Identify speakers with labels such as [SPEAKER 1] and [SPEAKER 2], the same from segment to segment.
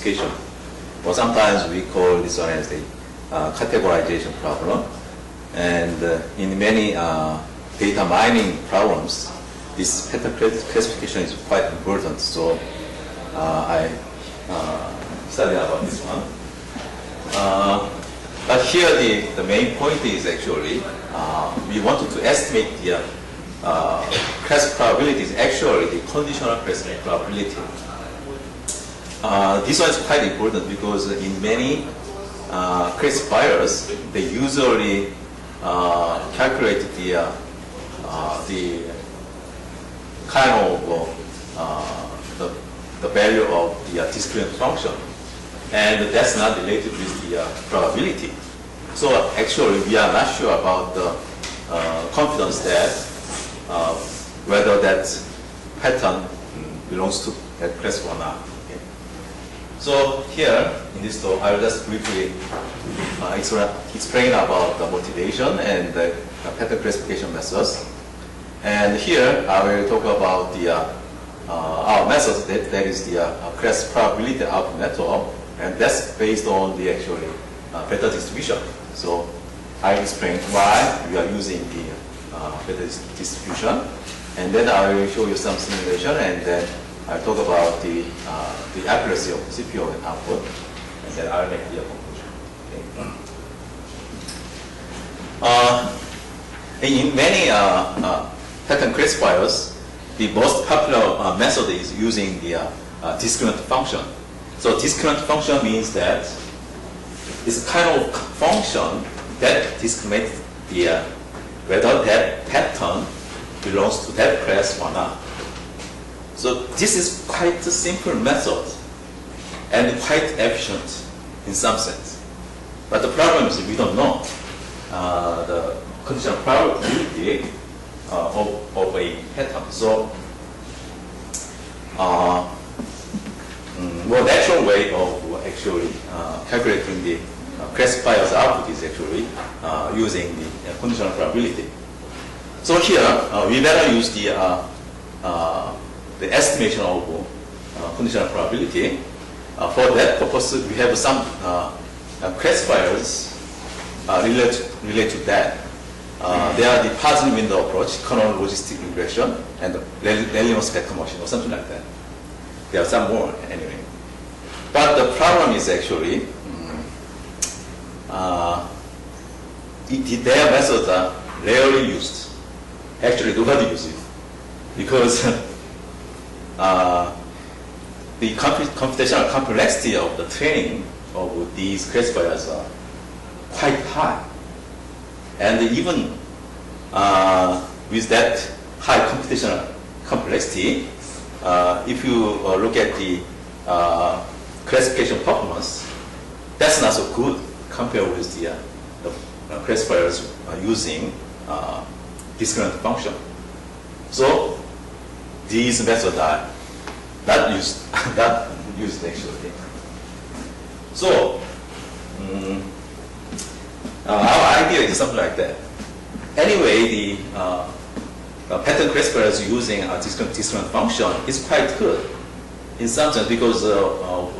[SPEAKER 1] classification, or sometimes we call this one as the categorization problem. And in many data mining problems, this pattern classification is quite important. So I studied about this one. But here the main point is actually we wanted to estimate the class probability is actually the conditional class probability. This one is quite important because in many classifiers, they usually calculate the kind of the value of the discriminant function, and that's not related with the probability. So actually, we are not sure about the confidence that whether that pattern belongs to that class or not. Okay. So here in this talk, I will just briefly explain about the motivation and the pattern classification methods. And here I will talk about the our method that is the class probability output network, and that's based on the actually beta distribution. So I explain why we are using the beta distribution, and then I will show you some simulation, and then I'll talk about the accuracy of CPON output, and then I'll make the conclusion. Okay. In many pattern classifiers, the most popular method is using the discriminant function. So discriminant function means that it's a kind of function that discriminates the whether that pattern belongs to that class or not. So this is quite a simple method and quite efficient in some sense. But the problem is we don't know the conditional probability of a pattern. So more natural way of actually calculating the classifier's output is actually using the conditional probability. So here we better use the estimation of conditional probability. For that purpose, we have some classifiers related to that. They are the parsing window approach, kernel logistic regression, and the linear spectrum machine, or something like that. There are some more anyway. But the problem is actually their methods are rarely used. Actually, nobody uses it because the computational complexity of the training of these classifiers are quite high. And even with that high computational complexity, if you look at the classification performance, that's not so good compared with the classifiers using discriminant function. So these methods are not used, actually. So our idea is something like that. Anyway, the pattern classifiers using a discriminant function is quite good in some sense because of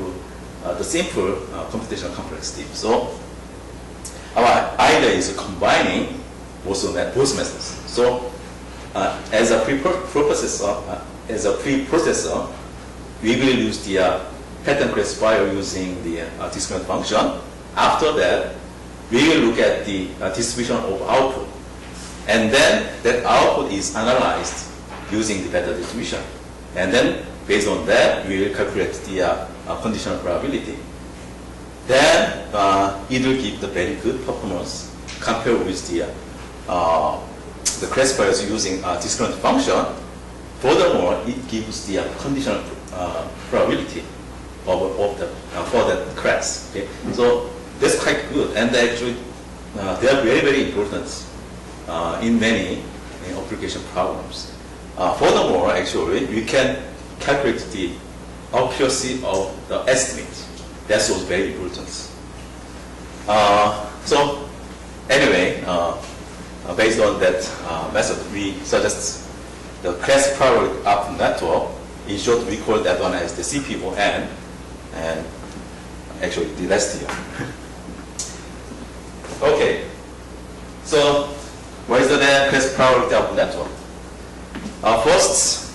[SPEAKER 1] the simple computational complexity. So our idea is combining both methods. So as a preprocessor, we will use the pattern classifier using the discriminant function. After that, we will look at the distribution of output. And then that output is analyzed using the beta distribution. And then based on that, we will calculate the conditional probability. Then it will give the very good performance compared with the classifiers using discriminant function. Furthermore, it gives the conditional probability for that class. Okay? So that's quite good, and actually they are very, very important in many application problems. Furthermore, actually, we can calculate the accuracy of the estimate. That's also very important. So anyway, based on that method, we suggest the class probability output network. In short, we call that one as the CPON, and actually the last year. Okay, so what is the classifier probability of network? First,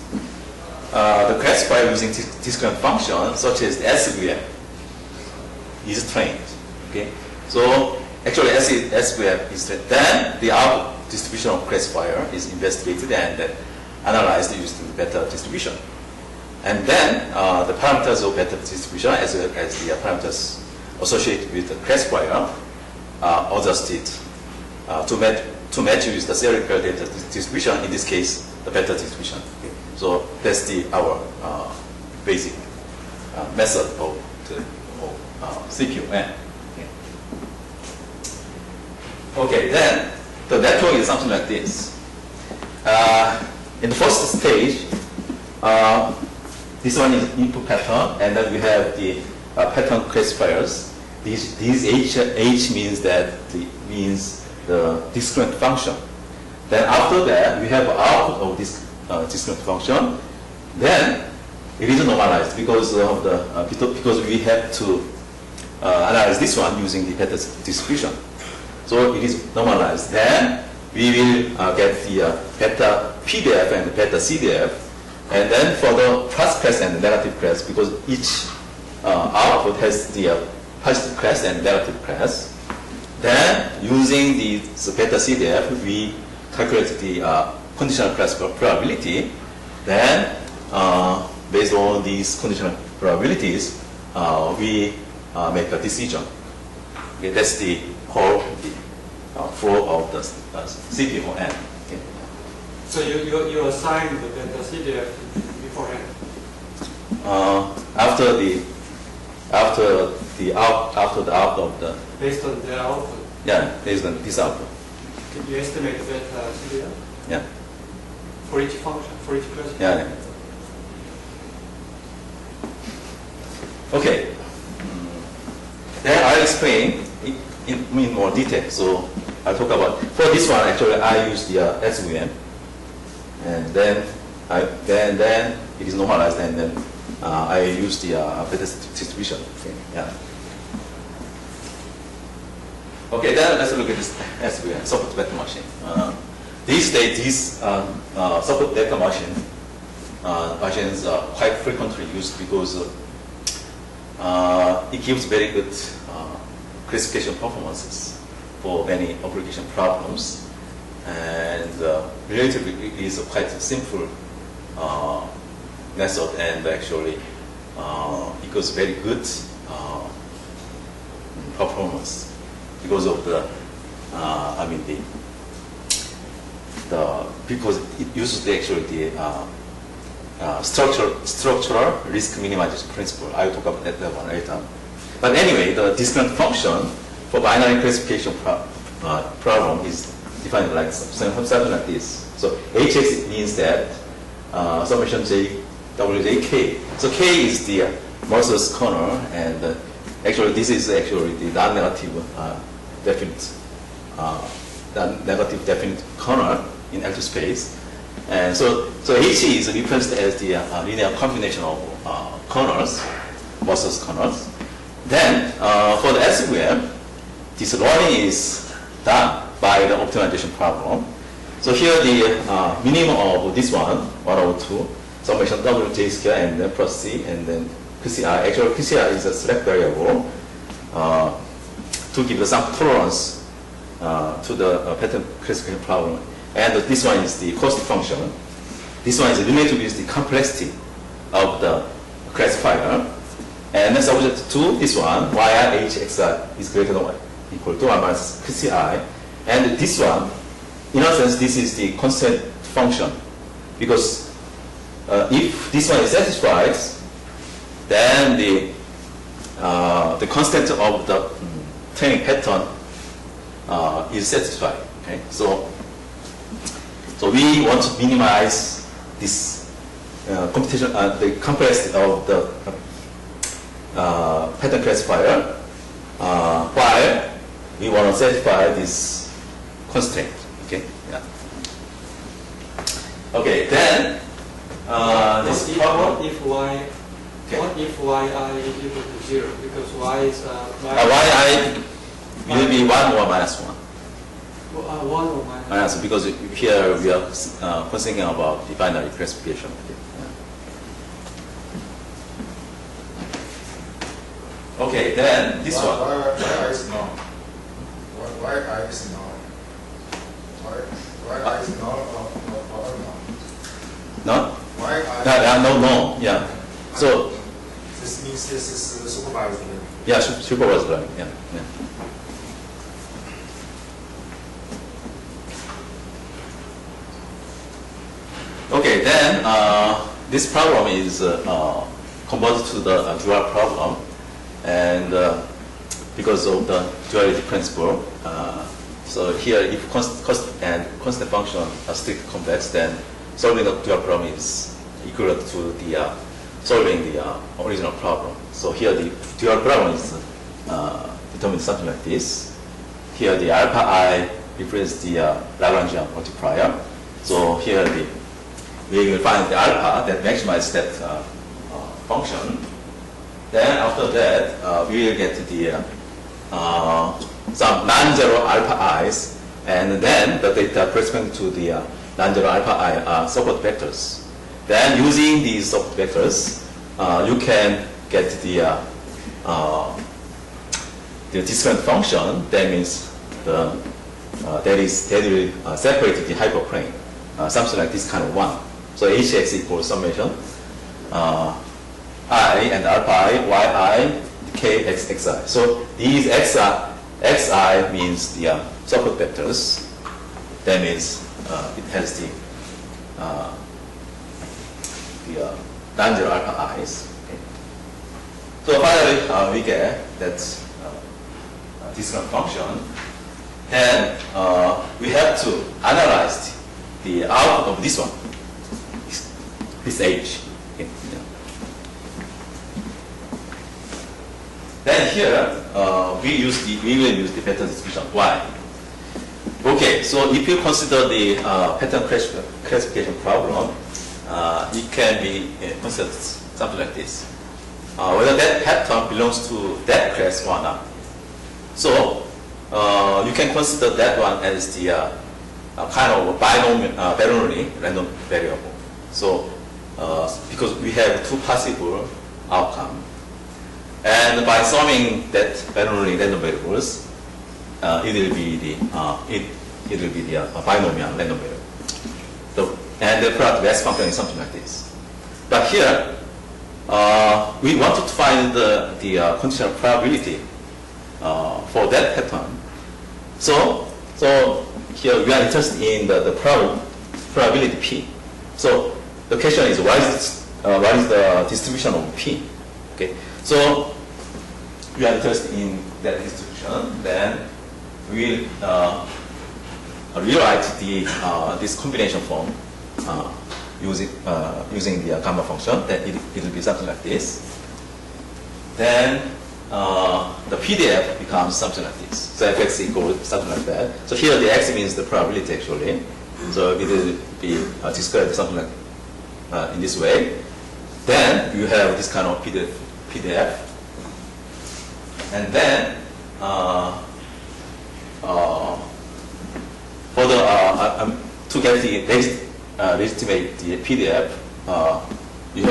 [SPEAKER 1] the classifier using discriminant function such as the SVM is trained. Okay, so actually SVM is trained. Then the output distribution of classifier is investigated and then analyzed using the beta distribution. And then the parameters of beta distribution as well as the parameters associated with the classifier are adjusted to match with the theoretical data distribution, in this case, the beta distribution. Okay. So that's our basic method of CPON. Okay, then the network is something like this. In the first stage, this one is input pattern, and then we have the pattern classifiers. These H means means the discriminant function. Then after that, we have output of this discriminant function. Then it is normalized because of the because we have to analyze this one using the beta distribution. So it is normalized. Then we will get the beta PDF and beta CDF. And then for the plus class and negative class, because each output has the positive class and negative class, then using the beta CDF, we calculate the conditional class probability. Then based on these conditional probabilities, we make a decision. Okay, that's the whole flow of the CPON. Okay.
[SPEAKER 2] So you assign the beta CDF beforehand?
[SPEAKER 1] After the output of the.
[SPEAKER 2] Based on the output.
[SPEAKER 1] Yeah, based on this output.
[SPEAKER 2] Can you estimate the beta CDF?
[SPEAKER 1] Yeah.
[SPEAKER 2] For each function, for each question.
[SPEAKER 1] Yeah. Okay. Then I'll explain in more detail. So I'll talk about, for this one actually I use the SVM, and then it is normalized, and then I use the beta distribution. Okay. Yeah. Okay, then let's look at this SVM, support vector machine. These days, these support vector machines are quite frequently used because it gives very good classification performances for many application problems, and relatively it is a quite simple method, and actually it gives very good performance because of the because it uses actually the structural risk minimization principle. I will talk about that one later. But anyway, the discriminant function for binary classification problem is defined like something like this. So Hx means that summation j wjk. So k is the Mercer's kernel, and actually this is actually the non-negative definite kernel in L2 space. And so H is represented as the linear combination of kernels, Mercer's kernels. Then for the SVM, this learning is done by the optimization problem. So here the minimum of this one, 102, summation wj square and then plus c and then QCI. Actually QCI is a select variable to give some tolerance to the pattern classification problem. And this one is the cost function. This one is related with the complexity of the classifier. And then subject to this one, yi hxi is greater than or equal to 1 minus QCI. And this one, in a sense, this is the constant function. Because if this one is satisfied, then the constant of the training pattern is satisfied. Okay? So we want to minimize this computation, the complexity of the pattern classifier, while we want to satisfy this constraint. Okay. Yeah. Okay. Then this problem.
[SPEAKER 2] If y
[SPEAKER 1] Okay.
[SPEAKER 2] What if yi is equal to 0? Because y is
[SPEAKER 1] yi will be 1 or minus 1.
[SPEAKER 2] 1 or minus.
[SPEAKER 1] Because here we are thinking about the binary classification. Okay, then this one.
[SPEAKER 3] Why is null? Why I is null? Why I is null or null?
[SPEAKER 1] No?
[SPEAKER 3] Why I?
[SPEAKER 1] No. Yeah. So
[SPEAKER 3] This means this is supervised learning.
[SPEAKER 1] yeah, supervised learning. Yeah. Okay, then this problem is converted to the dual problem, and because of the duality principle. So here, if constant function are strictly convex, then solving the dual problem is equivalent to the solving the original problem. So here, the dual problem is determined something like this. Here, the alpha I represents the Lagrangian multiplier. So here, we will find the alpha that maximizes that function. Then after that, we will get the some non-zero alpha i's, and then the data corresponding to the non-zero alpha I are support vectors. Then using these support vectors, you can get the discriminant function. That means that will separate the hyperplane, something like this kind of one. So hx equals summation I and alpha I, yi, k, xi. So these xi means the support vectors. That means it has the non-zero alpha i's. Okay. So finally, we get that discriminant function. Then we have to analyze the output of this one, this h. Okay. Yeah. Then here we will use the pattern distribution y. Okay, so if you consider the pattern classification problem, it can be considered something like this. Whether that pattern belongs to that class or not. So you can consider that one as the kind of binary random variable. So because we have two possible outcomes. And by summing that binary random variables, it will be the binomial random variable. And the product S function is something like this. But here, we wanted to find the conditional probability for that pattern. So here we are interested in the probability P. So the question is, what is the distribution of P? Okay. So we are interested in that distribution. Then we will rewrite this combination form using the gamma function. Then it will be something like this. Then the PDF becomes something like this. So fx equals something like that. So here the x means the probability actually. So it will be described something like in this way. Then you have this kind of PDF. And then for the to get the legitimate the PDF, we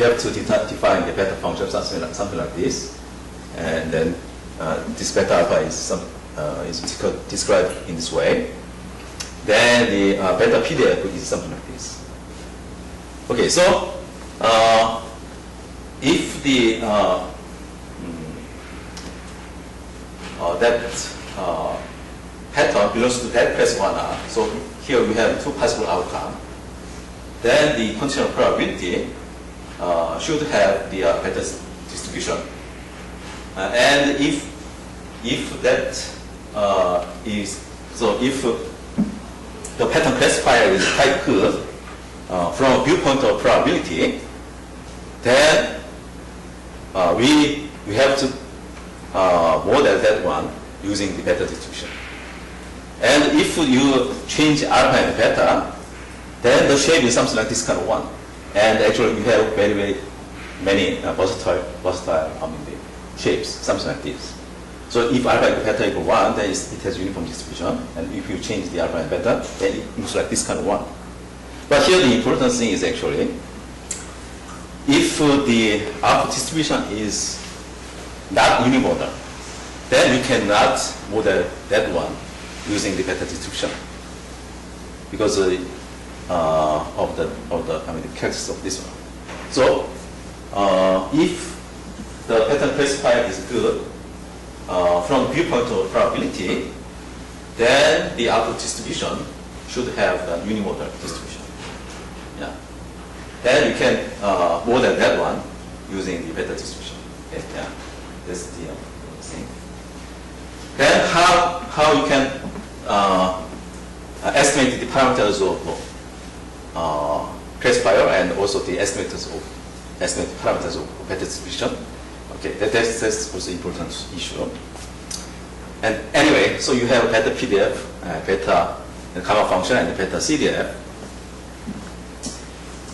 [SPEAKER 1] have to define the beta function something like this, and then this beta alpha is described in this way. Then the beta PDF is something like this. Okay, so if the that pattern belongs to that class 1R, so here we have two possible outcomes. Then the conditional probability should have the beta distribution. And if that is so, if the pattern classifier is quite good from a viewpoint of probability, then we have to model that one using the beta distribution. And if you change alpha and beta, then the shape is something like this kind of one. And actually, we have very, very many versatile the shapes, something like this. So if alpha equal beta equal 1, then it has uniform distribution. And if you change the alpha and beta, then it looks like this kind of one. But here the important thing is actually, if the alpha distribution is not unimodal, then you cannot model that one using the beta distribution because of the characteristics of this one. So if the pattern classifier is good from the viewpoint of probability, then the output distribution should have a unimodal distribution. Yeah. Then you can model that one using the beta distribution. Okay. Yeah. That's the thing. Then how you can estimate the parameters of classifier and also the estimated parameters of beta distribution. Okay, that's also an important issue. And anyway, so you have beta PDF, beta gamma function, and beta CDF.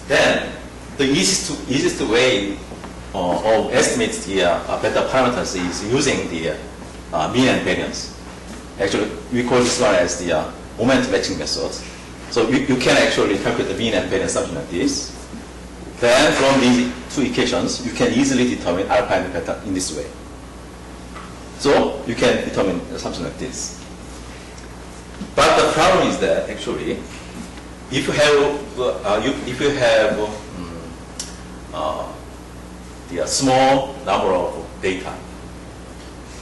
[SPEAKER 1] Then the easiest way of estimating the beta parameters is using the mean and variance. Actually, we call this one as the moment matching method. So you can actually calculate the mean and variance something like this. Then from these two equations, you can easily determine alpha and beta in this way. So you can determine something like this. But the problem is that actually, if you have the small number of data,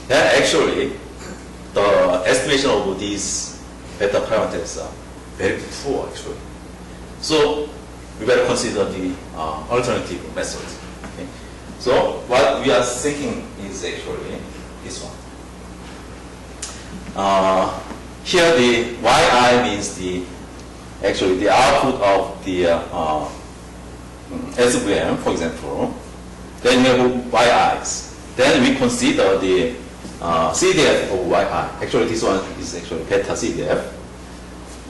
[SPEAKER 1] then actually the estimation of these beta parameters are very poor actually. So we better consider the alternative method. Okay? So what we are thinking is actually this one. Here the yi means the output of the SVM, for example. Then you have yi's. Then we consider the CDF of yi. Actually, this one is actually beta CDF.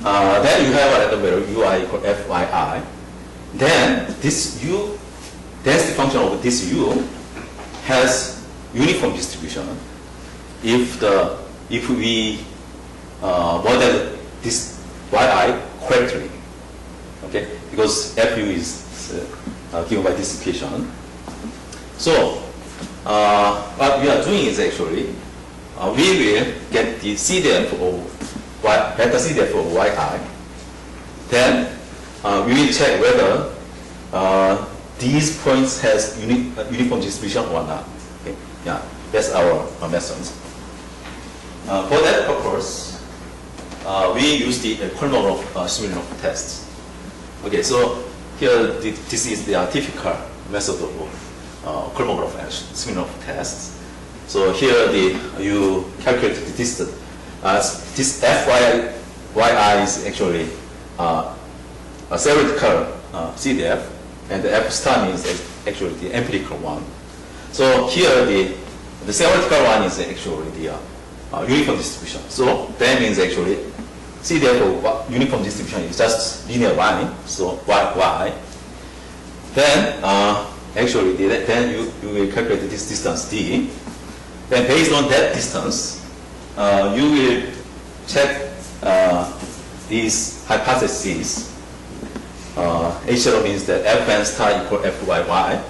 [SPEAKER 1] Then you have another value ui equal fyi. Then this u, density function of this u has uniform distribution if we model this yi correctly. Okay, because fu is given by this equation. So what we are doing is actually we will get the CDF of beta CDF of yi. Then we will check whether these points has uniform distribution or not. Okay? Yeah, that's our method. For that purpose, we use the Kolmogorov-Smirnov test. Okay, so here this is the typical method of Kolmogorov and Smirnov test. So here you calculate the distance. This fyi is actually a theoretical CDF, and the f star is actually the empirical one. So here the theoretical one is actually the uniform distribution. So that means actually CDF of uniform distribution is just linear line. So y. Then actually then you will calculate this distance d. Then based on that distance, you will check these hypotheses. H0 means that fn star equal fyy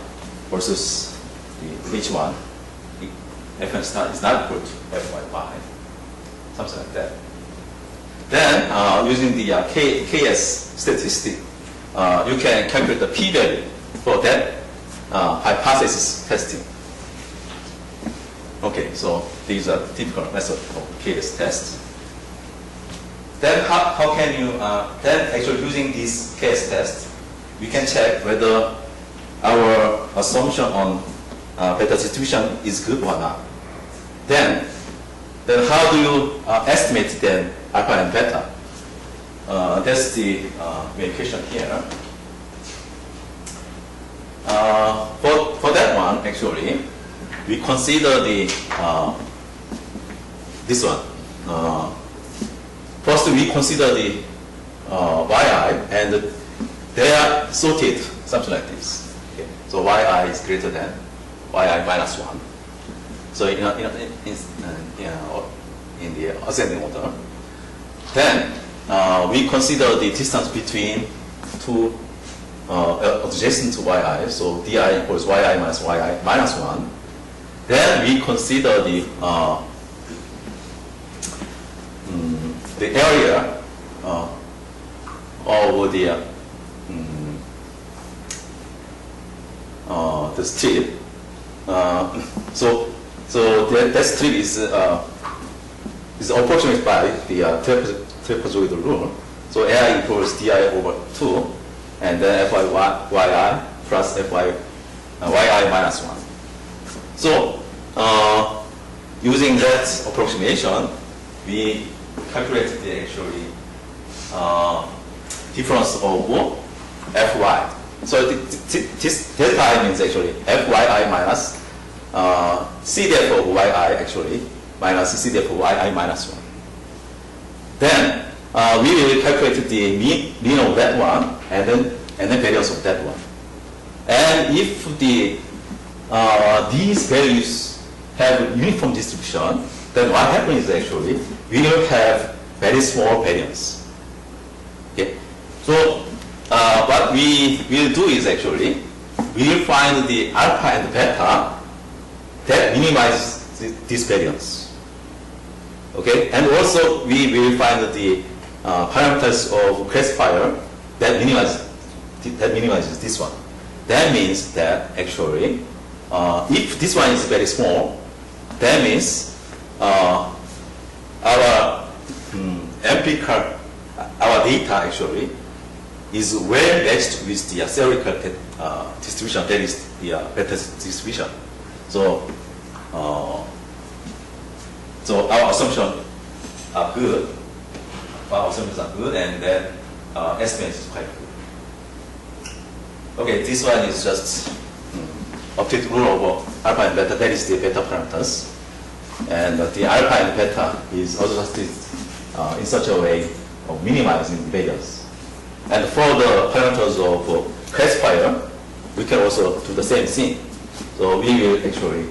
[SPEAKER 1] versus which one? Fn star is not equal to fyy, something like that. Then using the KS statistic, you can calculate the p-value for that hypothesis testing. Okay, so these are typical method of KS test. Then how can you, then actually using this KS test, we can check whether our assumption on beta distribution is good or not. Then how do you estimate then alpha and beta? That's the equation here. For that one, actually, we consider the this one. First, we consider the yi, and they are sorted something like this. Okay. So yi is greater than yi minus 1. So in the ascending order. Then we consider the distance between two adjacent to yi. So di equals yi minus 1. Then we consider the area of the strip. So that strip is approximated by the trapezoidal rule. So ai equals di over 2, and then yi plus yi minus 1. So using that approximation, we calculated the actually difference of fy. So this delta means actually fyi minus cdf of yi actually minus cdf of yi minus 1. Then we will calculate the mean of that one and then variance of that one. And if these values have uniform distribution, then what happens is actually we will have very small variance. Okay, so what we will do is actually we will find the alpha and beta that minimizes this variance. Okay, and also we will find the parameters of classifier that minimizes this one. That means that actually if this one is very small, that means our empirical, our data actually is well matched with the theoretical distribution, that is the beta distribution. So our assumptions are good. And then estimate is quite good. Okay, this one is just update rule over alpha and beta, that is the beta parameters. And the alpha and beta is adjusted in such a way of minimizing variance. And for the parameters of classifier, we can also do the same thing. So we will actually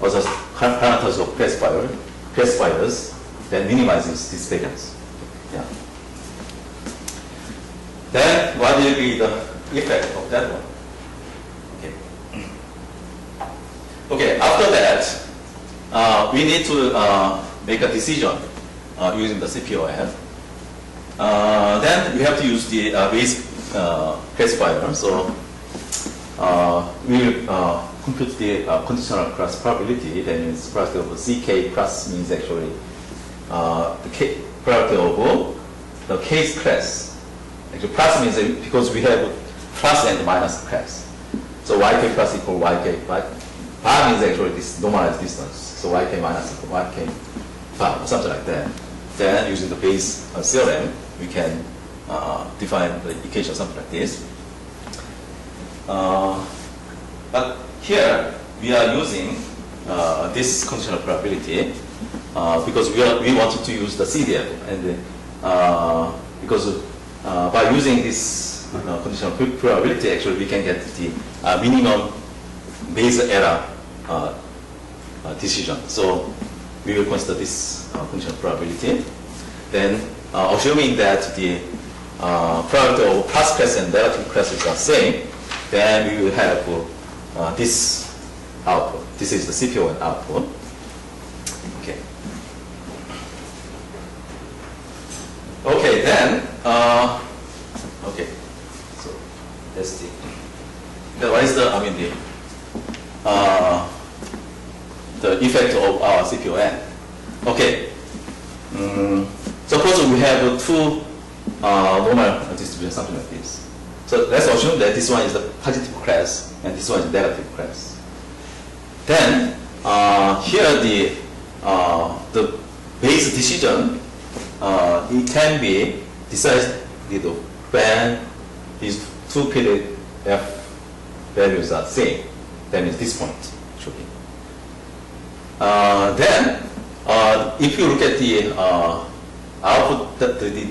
[SPEAKER 1] adjust parameters of classifiers that minimizes this variance. Yeah. Then what will be the effect of that one? Okay, after that, we need to make a decision using the CPON. Then we have to use the base classifier. So we will compute the conditional class probability. That means probability of CK plus means actually the probability of the case class. Actually, plus means because we have plus and minus class. So yk plus equal yk, right? Bar means actually this normalized distance. So yk minus equal yk bar, or something like that. Then using the Bayes theorem, we can define the equation something like this. But here we are using this conditional probability because we wanted to use the CDF, and because by using this conditional probability, actually we can get the minimum Bayes error decision. So we will consider this conditional probability. Then assuming that the probability of plus class and negative classes are same, then we will have this output. This is the CPON output. Okay. Okay, then okay. So that's the. Then what is the the effect of our CPON? Okay. Suppose we have two normal distribution, something like this. So let's assume that this one is the positive class and this one is the negative class. Then here the Bayes decision it can be decided when these two PDF values are same. That means this point should be. Then if you look at the output, the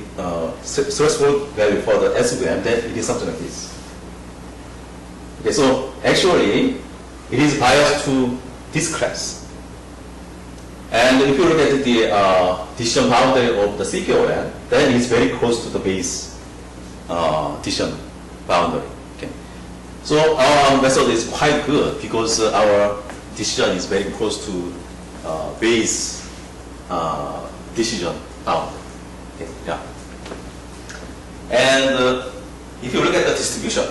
[SPEAKER 1] threshold value for the SVM, then it is something like this. Okay, so actually, it is biased to this class. And if you look at the decision boundary of the CPON, then it's very close to the base decision boundary. Okay. So our method is quite good because our decision is very close to base decision boundary. Okay. Yeah. And if you look at the distribution,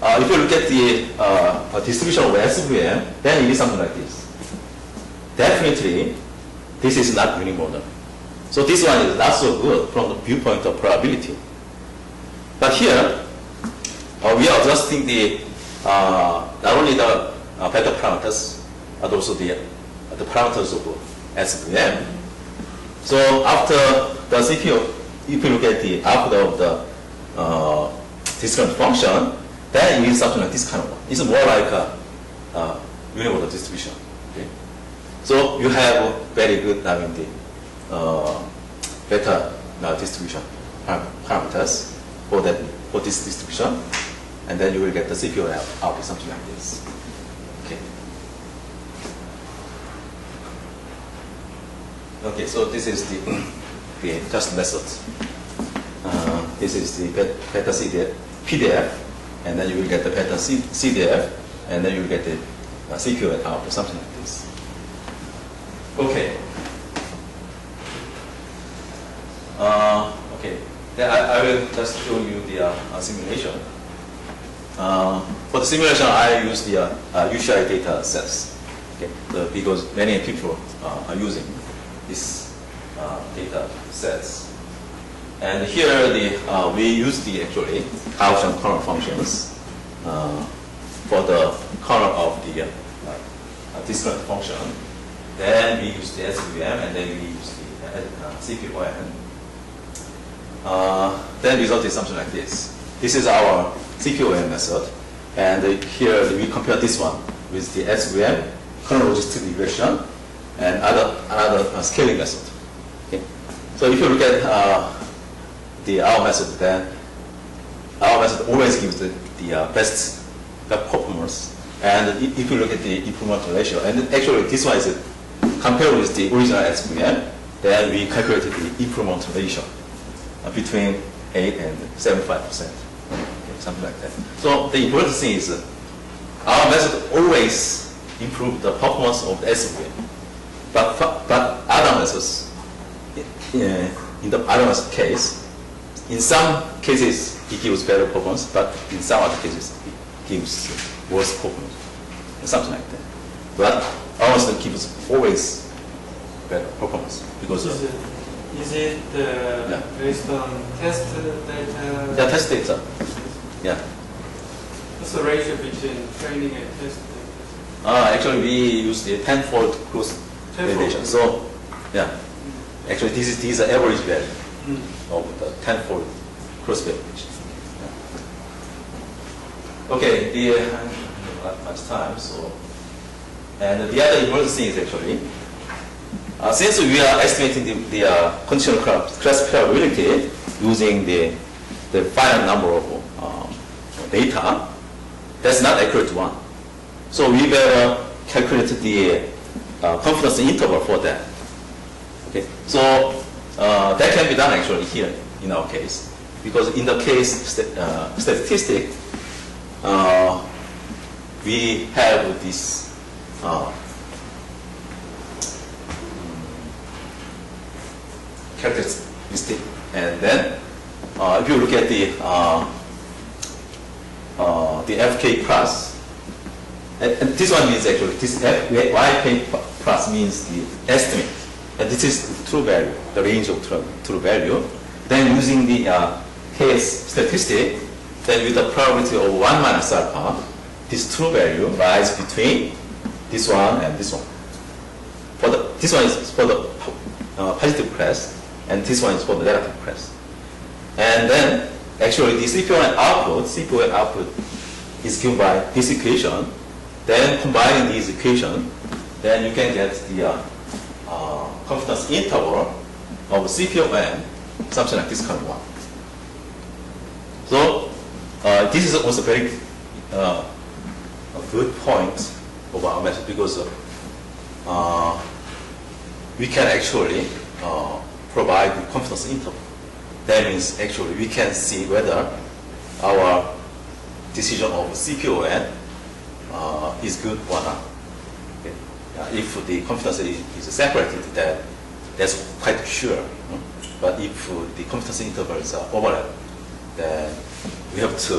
[SPEAKER 1] if you look at the distribution of SVM, then it is something like this. Definitely, this is not unimodal. So this one is not so good from the viewpoint of probability. But here, we are adjusting the not only the beta parameters, but also the parameters of SVM. So after the CPO, if you look at the output of the discriminant function, then it is something like this kind of one. It's more like a unimodal distribution. Okay? So you have very good, I mean, the beta distribution parameters for this distribution, and then you will get the CPO out something like this. Okay. Okay. So this is the just method. This is the beta CDF, PDF, and then you will get the beta CDF, and then you will get the CPO out something like this. Okay. Okay. Then I will just show you the simulation. For the simulation, I use the UCI data sets. Okay. Because many people are using these data sets. And here we use the actually Gaussian corner functions for the corner of the discriminant function. Then we use the SVM, and then we use the CPON. Then result is something like this. This is our CPON method, and here we compare this one with the SVM, kernel logistic regression, and another scaling method. Okay. So if you look at our method, then our method always gives the best performance. And if you look at the improvement ratio, and actually this one is compared with the original SVM, then we calculated the improvement ratio between 8 and 75%, okay, something like that. So the important thing is our method always improves the performance of the SVM, but other methods, in the other method case, in some cases it gives better performance, but in some other cases it gives worse performance, something like that. But our method gives always better performance because
[SPEAKER 2] is it based on test data?
[SPEAKER 1] Yeah, test data. Yeah.
[SPEAKER 2] What's the ratio between training and test data?
[SPEAKER 1] Actually, we use the tenfold cross validation. So, yeah. Actually, this is the average value of the tenfold cross validation. Yeah. Okay. Not much time. So, and the other important thing is actually, since we are estimating the conditional classifiability using the finite number of data, that's not accurate one. So we better calculate the confidence interval for that. Okay, so that can be done actually here in our case, because in the case statistic, we have this characteristic, and then if you look at the FK plus, and this one means actually this YK plus means the estimate, and this is the true value, the range of true value. Then using the KS statistic, then with the probability of 1 minus alpha, this true value lies between this one and this one. This one is for the positive class, and this one is for the negative class. And then actually the CPON output is given by this equation. Then combining these equations, then you can get the confidence interval of CPON, something like this kind of one. So this is also very a good point of our method because we can actually provide the confidence interval. That means actually we can see whether our decision of CPON is good or not. Okay? If the confidence is separated, that's quite sure. But if the confidence intervals are overlap, then we have to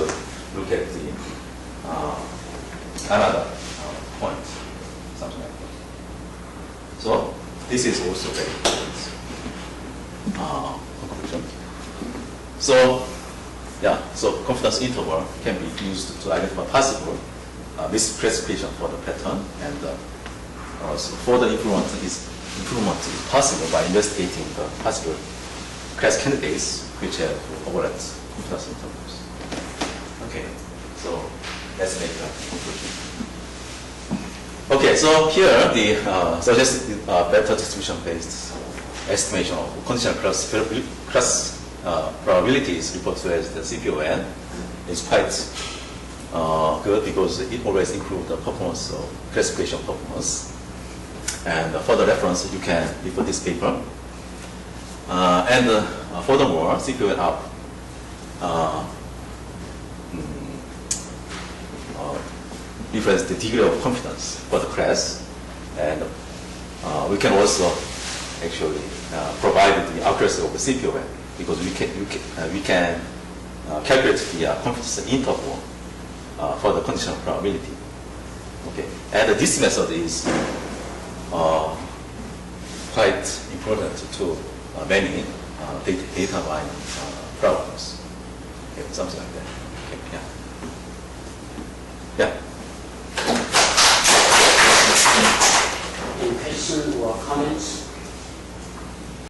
[SPEAKER 1] look at the another point, something like that. So this is also very important conclusion. So so confidence interval can be used to identify possible misclassification for the pattern, and so further improvement is possible by investigating the possible class candidates which have overlapped confidence intervals. Okay, so let's make a conclusion. Okay, so here the suggested better distribution-based estimation of conditional class probabilities referred to as the CPON is quite good because it always improves the performance of classification performance. And for the reference, you can refer this paper. And furthermore, CPON up difference the degree of confidence for the class, and we can also actually provide the accuracy of the CPON because we can calculate the confidence interval for the conditional probability. Okay, and this method is quite important to many data mining problems. Okay, something like that. Okay, yeah.
[SPEAKER 4] Any questions or comments?